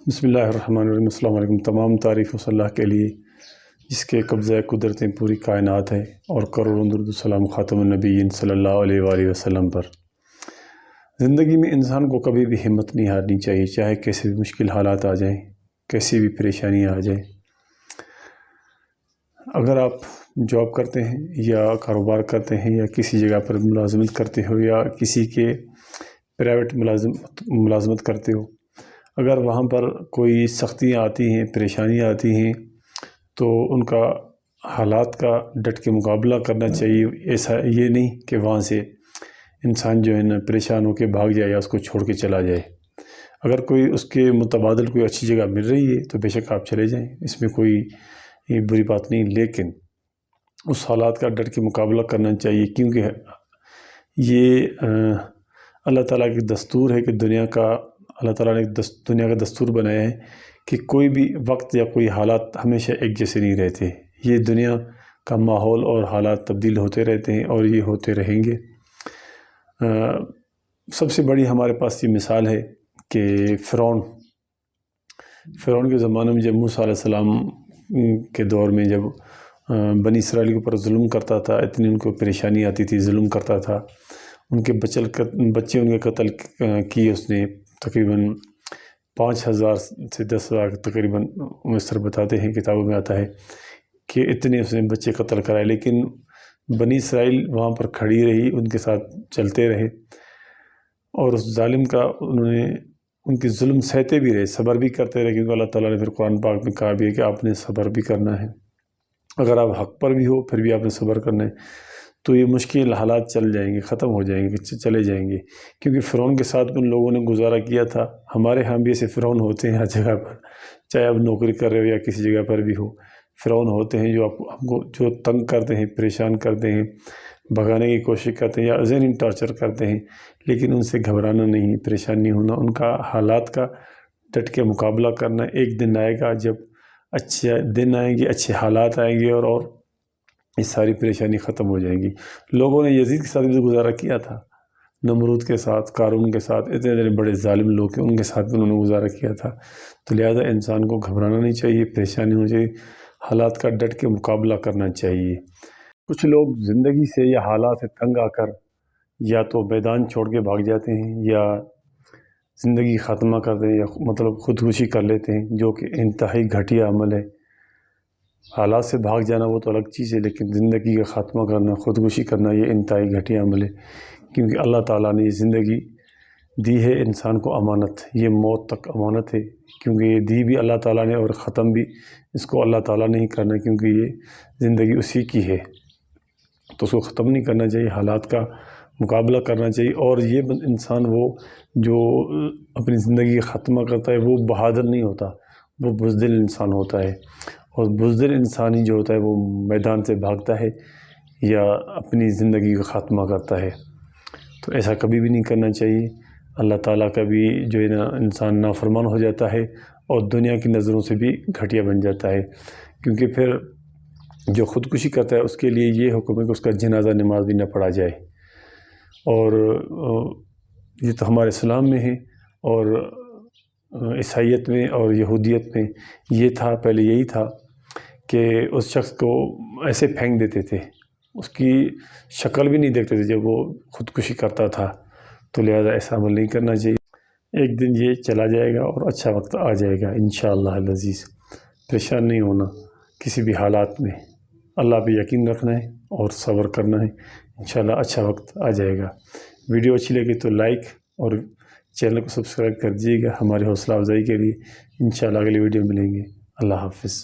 بسم اللہ الرحمن الرحیم۔ السلام علیکم۔ تمام تعریف اس اللہ کے لیے جس کے قبضہ قدرتیں پوری کائنات ہے، اور کروڑوں درود و سلام خاتم النبیین صلی اللہ علیہ وآلہ وسلم پر۔ زندگی میں انسان کو کبھی بھی ہمت نہیں ہارنی چاہیے، چاہے کیسے بھی مشکل حالات آ جائیں، کیسی بھی پریشانیاں آ جائیں۔ اگر آپ جاب کرتے ہیں یا کاروبار کرتے ہیں یا کسی جگہ پر ملازمت کرتے ہو یا کسی کے پرائیویٹ ملازمت کرتے ہو، اگر وہاں پر کوئی سختیاں آتی ہیں، پریشانیاں آتی ہیں، تو ان کا حالات کا ڈٹ کے مقابلہ کرنا چاہیے۔ ایسا یہ نہیں کہ وہاں سے انسان جو ہے نا پریشان ہو کے بھاگ جائے یا اس کو چھوڑ کے چلا جائے۔ اگر کوئی اس کے متبادل کوئی اچھی جگہ مل رہی ہے تو بے شک آپ چلے جائیں، اس میں کوئی بری بات نہیں، لیکن اس حالات کا ڈٹ کے مقابلہ کرنا چاہیے، کیونکہ یہ اللہ تعالیٰ کی دستور ہے کہ اللہ تعالیٰ نے دنیا کا دستور بنایا ہے کہ کوئی بھی وقت یا کوئی حالات ہمیشہ ایک جیسے نہیں رہتے۔ یہ دنیا کا ماحول اور حالات تبدیل ہوتے رہتے ہیں اور یہ ہوتے رہیں گے۔ سب سے بڑی ہمارے پاس یہ مثال ہے کہ فرعون کے زمانے میں جب موسیٰ علیہ السلام کے دور میں جب بنی اسرائیل کے اوپر ظلم کرتا تھا، اتنی ان کو پریشانی آتی تھی، ظلم کرتا تھا، ان کے بچے ان کے قتل کیے اس نے، تقریباً 5000 سے 10,000 تقریباً مصر بتاتے ہیں، کتابوں میں آتا ہے کہ اتنے اس نے بچے قتل کرائے، لیکن بنی اسرائیل وہاں پر کھڑی رہی، ان کے ساتھ چلتے رہے، اور اس ظالم کا انہوں نے ان کی ظلم سہتے بھی رہے، صبر بھی کرتے رہے، کیونکہ اللہ تعالیٰ نے پھر قرآن پاک میں کہا بھی ہے کہ آپ نے صبر بھی کرنا ہے۔ اگر آپ حق پر بھی ہو پھر بھی آپ نے صبر کرنا ہے، تو یہ مشکل حالات چل جائیں گے، ختم ہو جائیں گے، چلے جائیں گے، کیونکہ فرعون کے ساتھ ان لوگوں نے گزارا کیا تھا۔ ہمارے ہاں بھی ایسے فرعون ہوتے ہیں ہر جگہ پر، چاہے آپ نوکری کر رہے ہو یا کسی جگہ پر بھی ہو، فرعون ہوتے ہیں جو ہم کو جو تنگ کرتے ہیں، پریشان کرتے ہیں، بھگانے کی کوشش کرتے ہیں یا ذہنی ٹارچر کرتے ہیں، لیکن ان سے گھبرانا نہیں، پریشان نہیں ہونا، ان کا حالات کا ڈٹ کے مقابلہ کرنا۔ ایک دن آئے گا جب اچھے دن آئیں گے، اچھے حالات آئیں گے، اور یہ ساری پریشانی ختم ہو جائیں گی۔ لوگوں نے یزید کے ساتھ بھی گزارا کیا تھا، نمرود کے ساتھ، قارون کے ساتھ، اتنے بڑے ظالم لوگ ہیں، ان کے ساتھ بھی انہوں نے گزارا کیا تھا۔ تو لہٰذا انسان کو گھبرانا نہیں چاہیے، پریشانی ہو چاہیے، حالات کا ڈٹ کے مقابلہ کرنا چاہیے۔ کچھ لوگ زندگی سے یا حالات سے تنگ آ کر یا تو میدان چھوڑ کے بھاگ جاتے ہیں یا زندگی خاتمہ کر دیں، یا مطلب خودکشی کر لیتے ہیں، جو کہ انتہائی گھٹیا عمل ہے۔ حالات سے بھاگ جانا وہ تو الگ چیز ہے، لیکن زندگی کا خاتمہ کرنا، خودکشی کرنا، یہ انتہائی گھٹیا عمل ہے، کیونکہ اللہ تعالیٰ نے یہ زندگی دی ہے انسان کو امانت، یہ موت تک امانت ہے، کیونکہ یہ دی بھی اللہ تعالیٰ نے اور ختم بھی اس کو اللہ تعالیٰ نے ہی کرنا، کیونکہ یہ زندگی اسی کی ہے، تو اس کو ختم نہیں کرنا چاہیے، حالات کا مقابلہ کرنا چاہیے۔ اور یہ انسان وہ جو اپنی زندگی ختمہ کرتا ہے وہ بہادر نہیں ہوتا، وہ بزدل انسان ہوتا ہے، اور بزدل انسان ہی جو ہوتا ہے وہ میدان سے بھاگتا ہے یا اپنی زندگی کا خاتمہ کرتا ہے۔ تو ایسا کبھی بھی نہیں کرنا چاہیے۔ اللہ تعالیٰ کا بھی جو ہے نا انسان نافرمان ہو جاتا ہے اور دنیا کی نظروں سے بھی گھٹیا بن جاتا ہے، کیونکہ پھر جو خودکشی کرتا ہے اس کے لیے یہ حکم ہے کہ اس کا جنازہ نماز بھی نہ پڑھا جائے، اور یہ تو ہمارے اسلام میں ہے، اور عیسائیت میں اور یہودیت میں یہ تھا، پہلے یہی تھا کہ اس شخص کو ایسے پھینک دیتے تھے، اس کی شکل بھی نہیں دیکھتے تھے جب وہ خودکشی کرتا تھا، تو لہذا ایسا عمل نہیں کرنا چاہیے۔ ایک دن یہ چلا جائے گا اور اچھا وقت آ جائے گا انشاءاللہ العزیز۔ پریشان نہیں ہونا کسی بھی حالات میں، اللہ پہ یقین رکھنا ہے اور صبر کرنا ہے، انشاءاللہ اچھا وقت آ جائے گا۔ ویڈیو اچھی لگی تو لائک اور چینل کو سبسکرائب کر دیجیے گا ہماری حوصلہ افزائی کے لیے۔ انشاءاللہ اگلی ویڈیو ملیں گے۔ اللہ حافظ۔